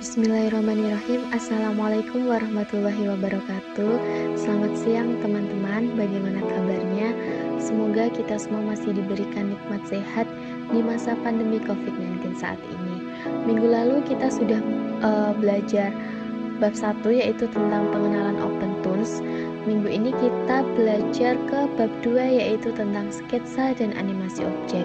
Bismillahirrahmanirrahim. Assalamualaikum warahmatullahi wabarakatuh. Selamat siang teman-teman, bagaimana kabarnya? Semoga kita semua masih diberikan nikmat sehat di masa pandemi COVID-19 saat ini. Minggu lalu kita sudah belajar bab 1 yaitu tentang pengenalan OpenTools. Minggu ini kita belajar ke bab 2 yaitu tentang sketsa dan animasi objek.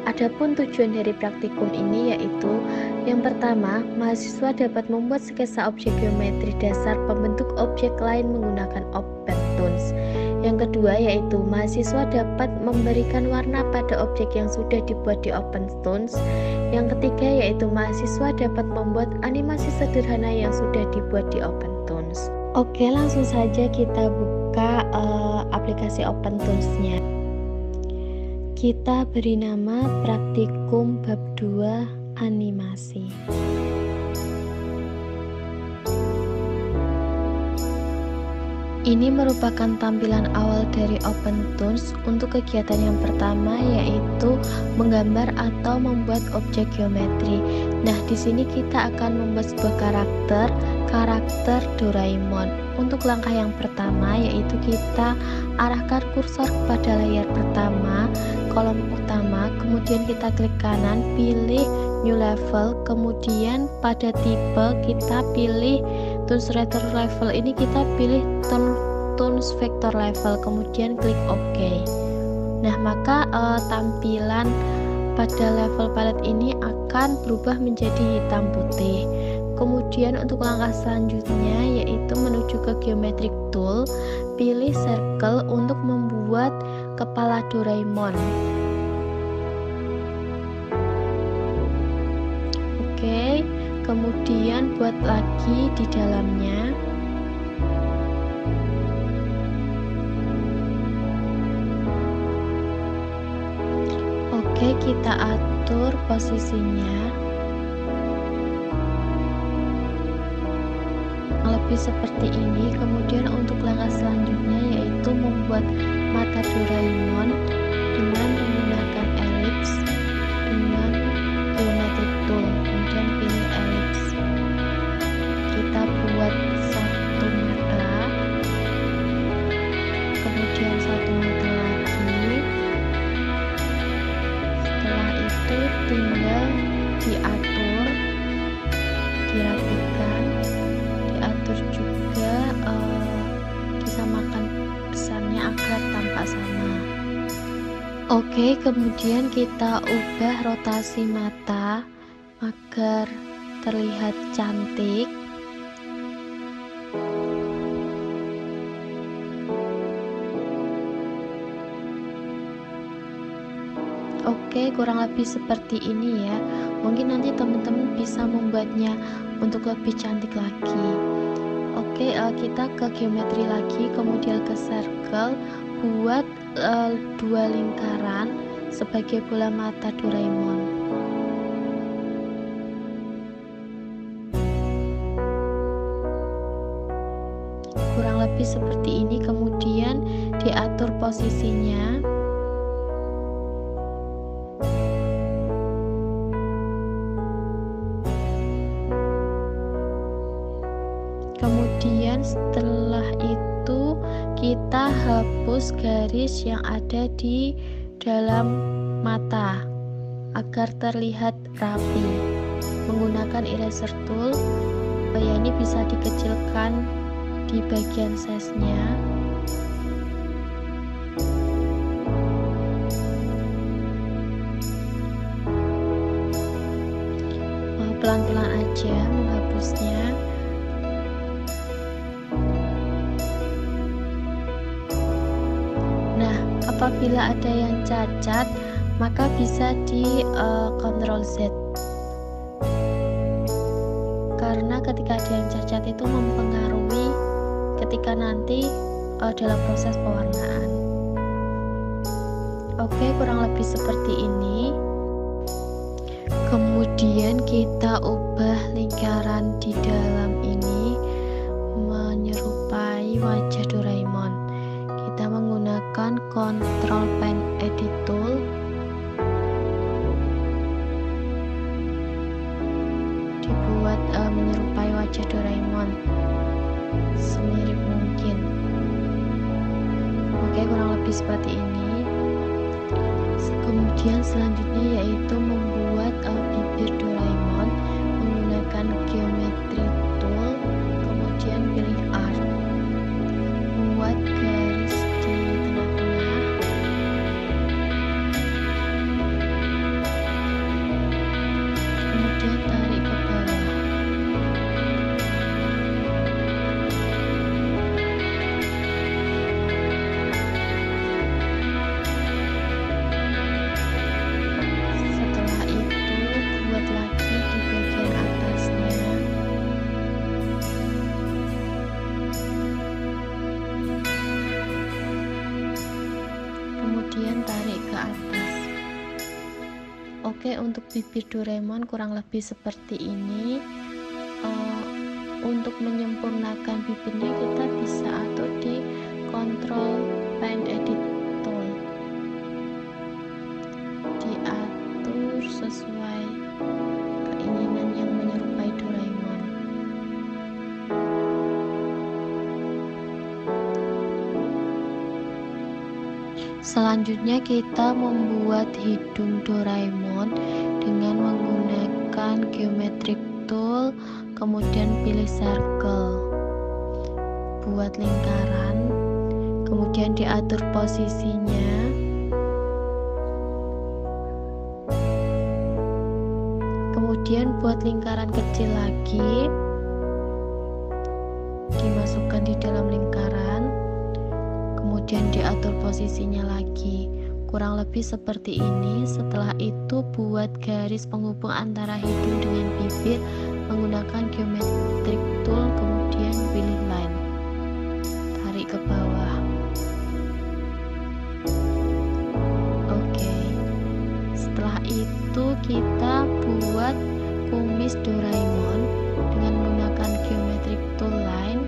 Adapun tujuan dari praktikum ini yaitu yang pertama, mahasiswa dapat membuat sketsa objek geometri dasar pembentuk objek lain menggunakan OpenTools. Yang kedua yaitu mahasiswa dapat memberikan warna pada objek yang sudah dibuat di OpenTools. Yang ketiga yaitu mahasiswa dapat membuat animasi sederhana yang sudah dibuat di OpenTools. Oke, langsung saja kita buka aplikasi OpenTools-nya. Kita beri nama praktikum bab 2 animasi. Ini merupakan tampilan awal dari OpenTools untuk kegiatan yang pertama yaitu menggambar atau membuat objek geometri. Nah, di sini kita akan membuat sebuah karakter Doraemon. Untuk langkah yang pertama yaitu kita arahkan kursor kepada layar pertama, kolom utama, kemudian kita klik kanan, pilih New Level, kemudian pada tipe kita pilih Tools Render Level, ini kita pilih Tools Vector Level, kemudian klik OK. Nah, maka tampilan pada level palette ini akan berubah menjadi hitam putih. Kemudian untuk langkah selanjutnya yaitu menuju ke Geometric Tool, pilih Circle untuk membuat kepala Doraemon. Oke, kemudian buat lagi di dalamnya. Oke, kita atur posisinya lebih seperti ini. Kemudian untuk langkah selanjutnya yaitu membuat mata Doraemon dengan menggunakan elips dengan geometric tool, kemudian pilih elips. Kita buat satu mata, kemudian satu mata lagi. Setelah itu tinggal diatur, dirapikan, diatur juga disamakan besarnya agar tampak sama. Oke, kemudian kita ubah rotasi mata agar terlihat cantik. Oke, kurang lebih seperti ini ya. Mungkin nanti teman-teman bisa membuatnya untuk lebih cantik lagi. Oke, kita ke geometri lagi, kemudian ke circle, buat dua lingkaran sebagai bola mata Doraemon. Kurang lebih seperti ini, kemudian diatur posisinya. Kemudian setelah itu kita hapus garis yang ada di dalam mata agar terlihat rapi menggunakan eraser tool. Ya, ini bisa dikecilkan di bagian size-nya. Pelan-pelan aja menghapusnya. Apabila ada yang cacat, maka bisa di Ctrl Z, karena ketika ada yang cacat itu mempengaruhi ketika nanti dalam proses pewarnaan. Oke, kurang lebih seperti ini. Kemudian kita ubah lingkaran di dalam ini menyerupai wajah Doraemon. Kita menggunakan Ctrl Pen Edit Tool, dibuat menyerupai lebih seperti ini. Kemudian selanjutnya yaitu membuat bibir Doraemon menggunakan geometry tool, kemudian pilih art, buat garis di tengah-tengah, kemudian tarik ke bawah. Kemudian tarik ke atas. Oke, untuk bibir Doraemon kurang lebih seperti ini. Untuk menyempurnakan bibirnya kita bisa atur di Control Pen Edit Tool, diatur sesuai keinginan yang menyerupai Doraemon. Selanjutnya kita membuat hidung Doraemon dengan menggunakan geometric tool, kemudian pilih circle, buat lingkaran, kemudian diatur posisinya, kemudian buat lingkaran kecil lagi, dimasukkan di dalam lingkaran, kemudian diatur posisinya lagi, kurang lebih seperti ini. Setelah itu buat garis penghubung antara hidung dengan bibir menggunakan geometric tool, kemudian pilih line, tarik ke bawah. Oke, setelah itu kita buat kumis Doraemon dengan menggunakan geometric tool line.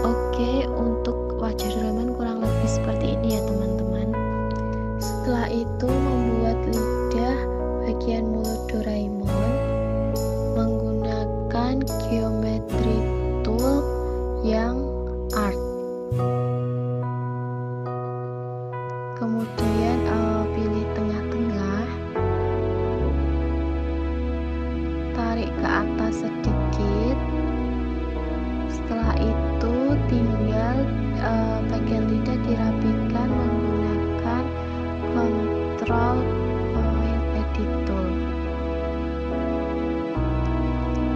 Oke, untuk wajah Doraemon kurang lebih seperti ini ya teman-teman. Setelah itu membuat lidah bagian mulut Doraemon menggunakan geometry tool yang art. Kemudian pilih tengah-tengah, tarik ke atas sedikit. Setelah itu tinggal bagian lidah dirapikan menggunakan Control Point Edit Tool,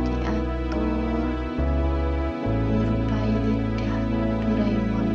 diatur menyerupai lidah Doraemon.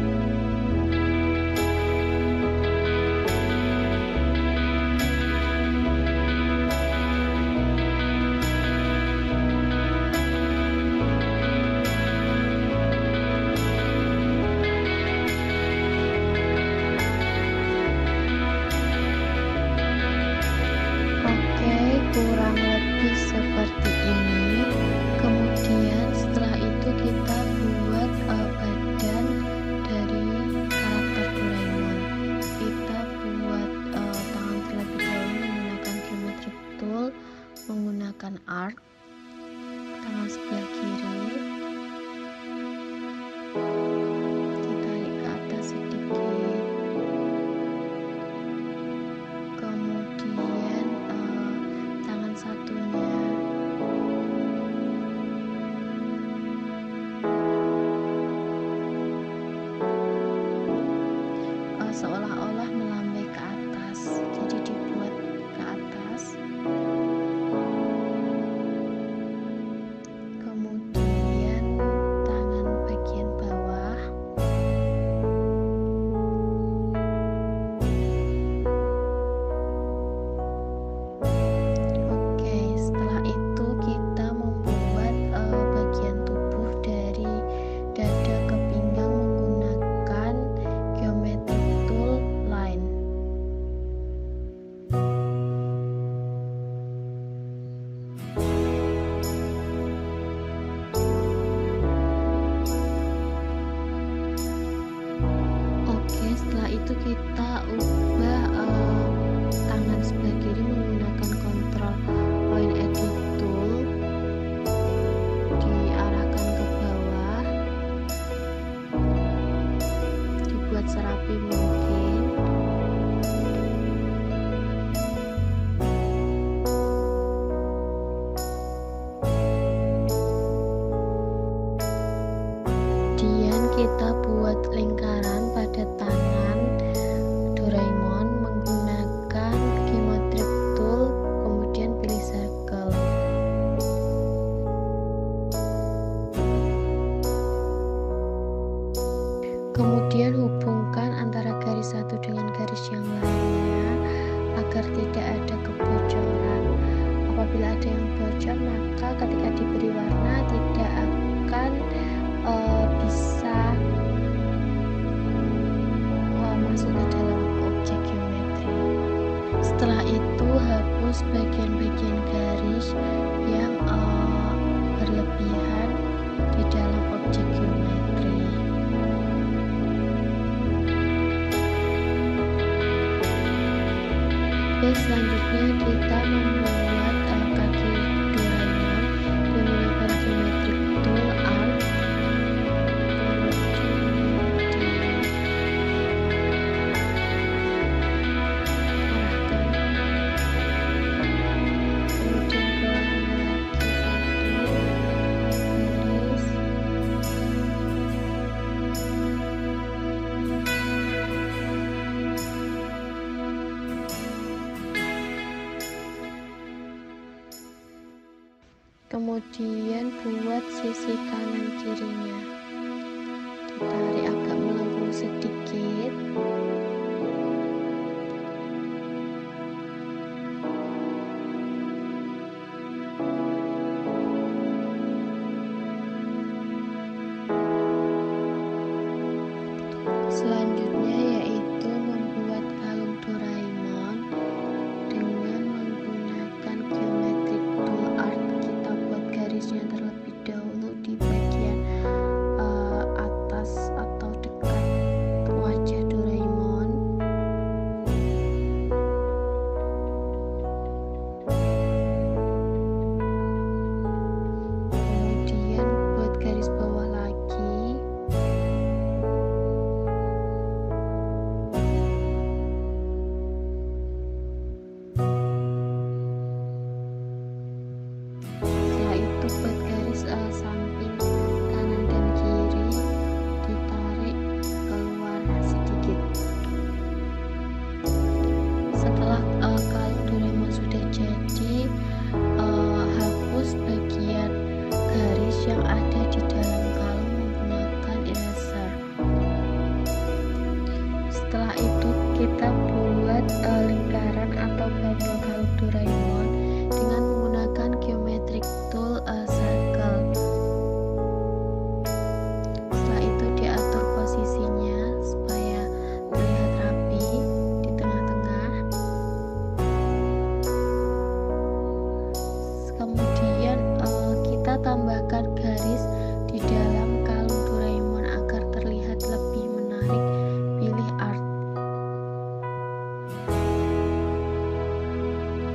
agar tidak ada kebocoran. Apabila ada yang bocor, maka ketika diberi warna tidak akan bisa masuk ke dalam objek geometri. Setelah itu hapus bagian-bagian garis yang berlebihan di dalam objek geometri. Oke, selanjutnya kita membuat kaki Doraemon menggunakan geometric tool arc. Kemudian buat sisi kanan kirinya, ditarik agak melengkung sedikit. Selanjutnya yaitu membuat kalung Doraemon dengan menggunakan geometric tool art. Kita buat garisnya terlebih dahulu di bagian atas atau dekat wajah Doraemon. Kemudian buat garis bawah lagi. Buat garis samping kanan dan kiri, ditarik keluar sedikit. Setelah kalung Doraemon sudah jadi, hapus bagian garis yang ada di dalam kalung menggunakan eraser. Setelah itu kita buat lingkaran atau bundle kalung Doraemon dengan menggunakan geometric tool circle. Setelah itu diatur posisinya supaya terlihat rapi di tengah-tengah. Kemudian kita tambahkan garis di dalam kalung Doraemon agar terlihat lebih menarik. Pilih art.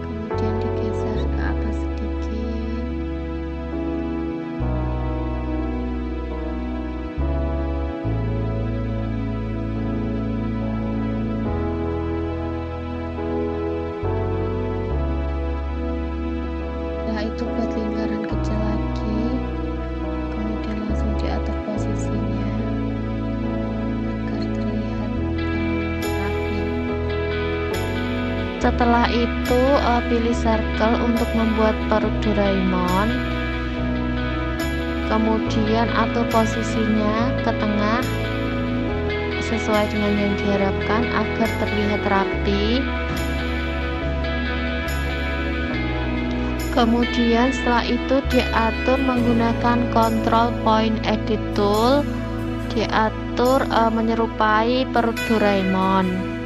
Kemudian digeser ke atas sedikit. Setelah itu buat lingkaran kecil lagi, kemudian langsung diatur posisinya agar terlihat rapi. Setelah itu pilih circle untuk membuat perut Doraemon. Kemudian atur posisinya ke tengah sesuai dengan yang diharapkan agar terlihat rapi. Kemudian setelah itu diatur menggunakan control point edit tool, diatur menyerupai perut Doraemon.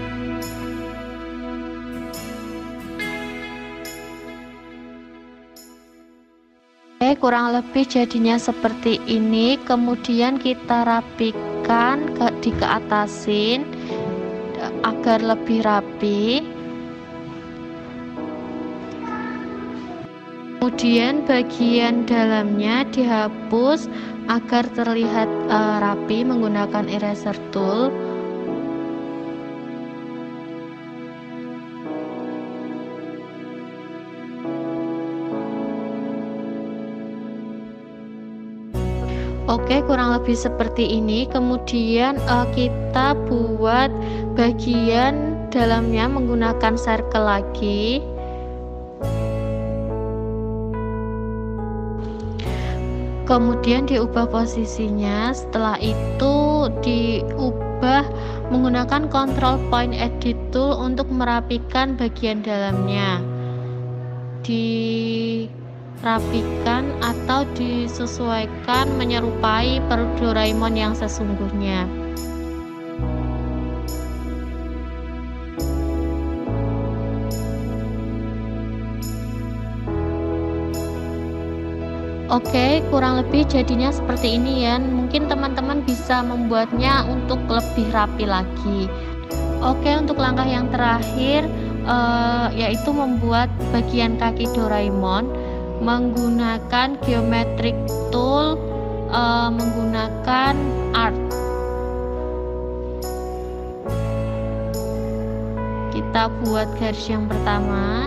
Oke, kurang lebih jadinya seperti ini. Kemudian kita rapikan, dikeatasin agar lebih rapi. Kemudian bagian dalamnya dihapus agar terlihat rapi menggunakan eraser tool. Oke, kurang lebih seperti ini. Kemudian kita buat bagian dalamnya menggunakan circle lagi. Kemudian diubah posisinya. Setelah itu diubah menggunakan control point edit tool untuk merapikan bagian dalamnya, dirapikan atau disesuaikan menyerupai perut Doraemon yang sesungguhnya. Oke, kurang lebih jadinya seperti ini ya. Mungkin teman-teman bisa membuatnya untuk lebih rapi lagi. Oke, untuk langkah yang terakhir yaitu membuat bagian kaki Doraemon menggunakan geometric tool, menggunakan art. Kita buat garis yang pertama,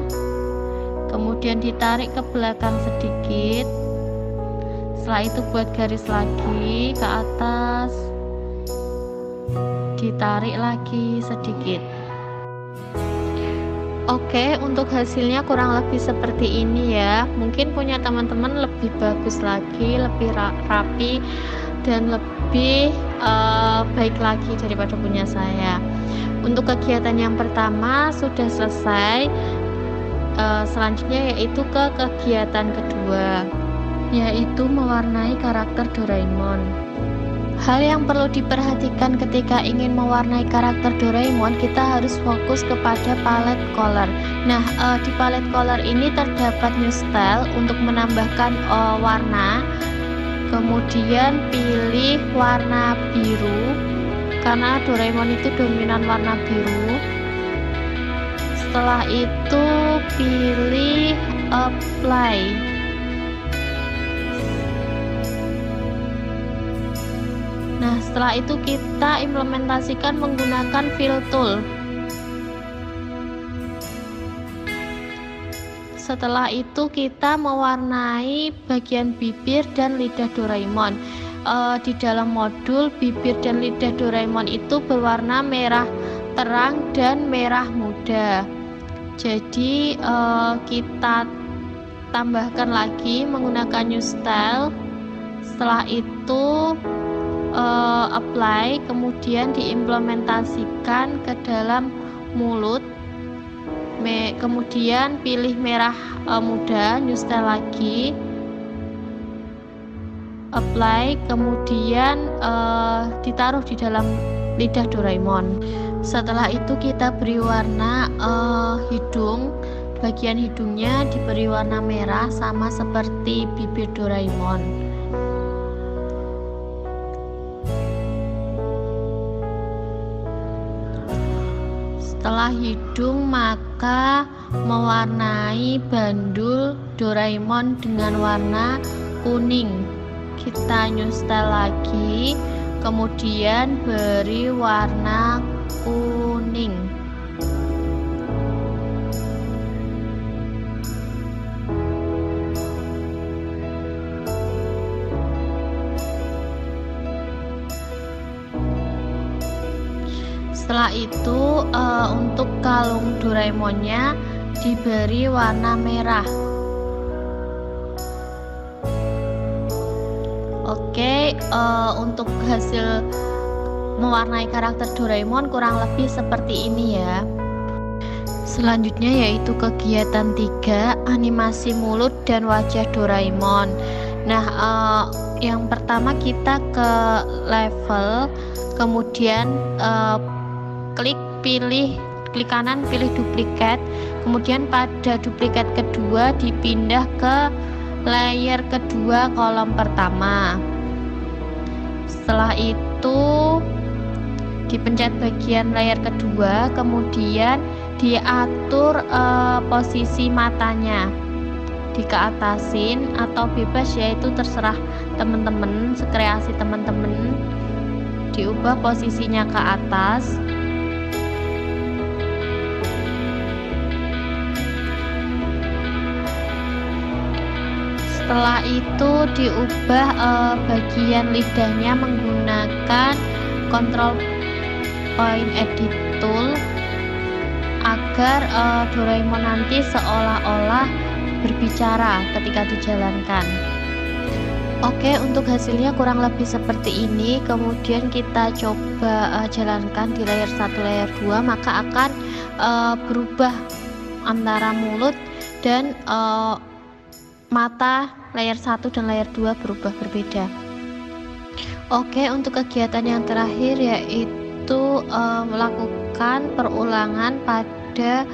kemudian ditarik ke belakang sedikit. Setelah itu buat garis lagi ke atas, ditarik lagi sedikit. Oke, untuk hasilnya kurang lebih seperti ini ya. Mungkin punya teman-teman lebih bagus lagi, lebih rapi dan lebih baik lagi daripada punya saya. Untuk kegiatan yang pertama sudah selesai. Selanjutnya yaitu ke kegiatan kedua, yaitu mewarnai karakter Doraemon. Hal yang perlu diperhatikan ketika ingin mewarnai karakter Doraemon, kita harus fokus kepada palette color. Nah, di palette color ini terdapat new style untuk menambahkan warna. Kemudian pilih warna biru, karena Doraemon itu dominan warna biru. Setelah itu pilih apply. Nah, setelah itu kita implementasikan menggunakan fill tool. Setelah itu kita mewarnai bagian bibir dan lidah Doraemon. Di dalam modul bibir dan lidah Doraemon itu berwarna merah terang dan merah muda. Jadi kita tambahkan lagi menggunakan new style. Setelah itu apply, kemudian diimplementasikan ke dalam mulut. Kemudian pilih merah muda, new style lagi, apply, kemudian ditaruh di dalam lidah Doraemon. Setelah itu kita beri warna hidung. Bagian hidungnya diberi warna merah sama seperti bibir Doraemon. Setelah hidung, maka mewarnai bandul Doraemon dengan warna kuning. Kita new style lagi, kemudian beri warna kuning. Setelah itu untuk kalung Doraemonnya diberi warna merah. Oke, untuk hasil mewarnai karakter Doraemon kurang lebih seperti ini ya. Selanjutnya yaitu kegiatan 3, animasi mulut dan wajah Doraemon. Nah, yang pertama kita ke level, kemudian klik kanan, pilih duplikat, kemudian pada duplikat kedua dipindah ke layer kedua kolom pertama. Setelah itu dipencet bagian layer kedua, kemudian diatur posisi matanya, dikeatasin atau bebas, yaitu terserah teman-teman, sekreasi teman-teman. Diubah posisinya ke atas. Setelah itu diubah bagian lidahnya menggunakan control point edit tool agar Doraemon nanti seolah-olah berbicara ketika dijalankan. Oke, untuk hasilnya kurang lebih seperti ini. Kemudian kita coba jalankan di layer 1, layer 2, maka akan berubah antara mulut dan mata layer 1 dan layer 2 berubah berbeda. Oke, untuk kegiatan yang terakhir yaitu melakukan perulangan pada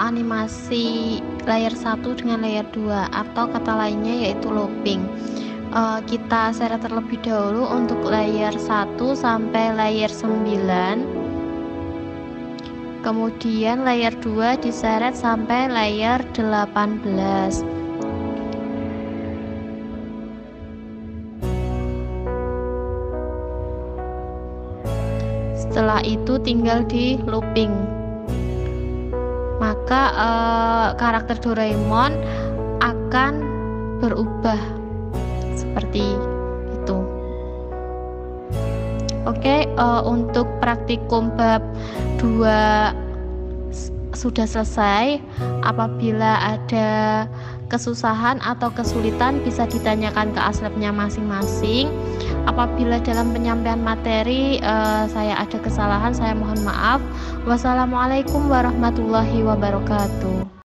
animasi layer 1 dengan layer 2, atau kata lainnya yaitu looping. Kita seret terlebih dahulu untuk layer 1 sampai layer 9, kemudian layer 2 diseret sampai layer 18. Setelah itu tinggal di looping, maka karakter Doraemon akan berubah seperti itu. Oke, untuk praktikum bab 2 sudah selesai. Apabila ada kesusahan atau kesulitan bisa ditanyakan ke aslabnya masing-masing. Apabila dalam penyampaian materi saya ada kesalahan, saya mohon maaf. Wassalamualaikum warahmatullahi wabarakatuh.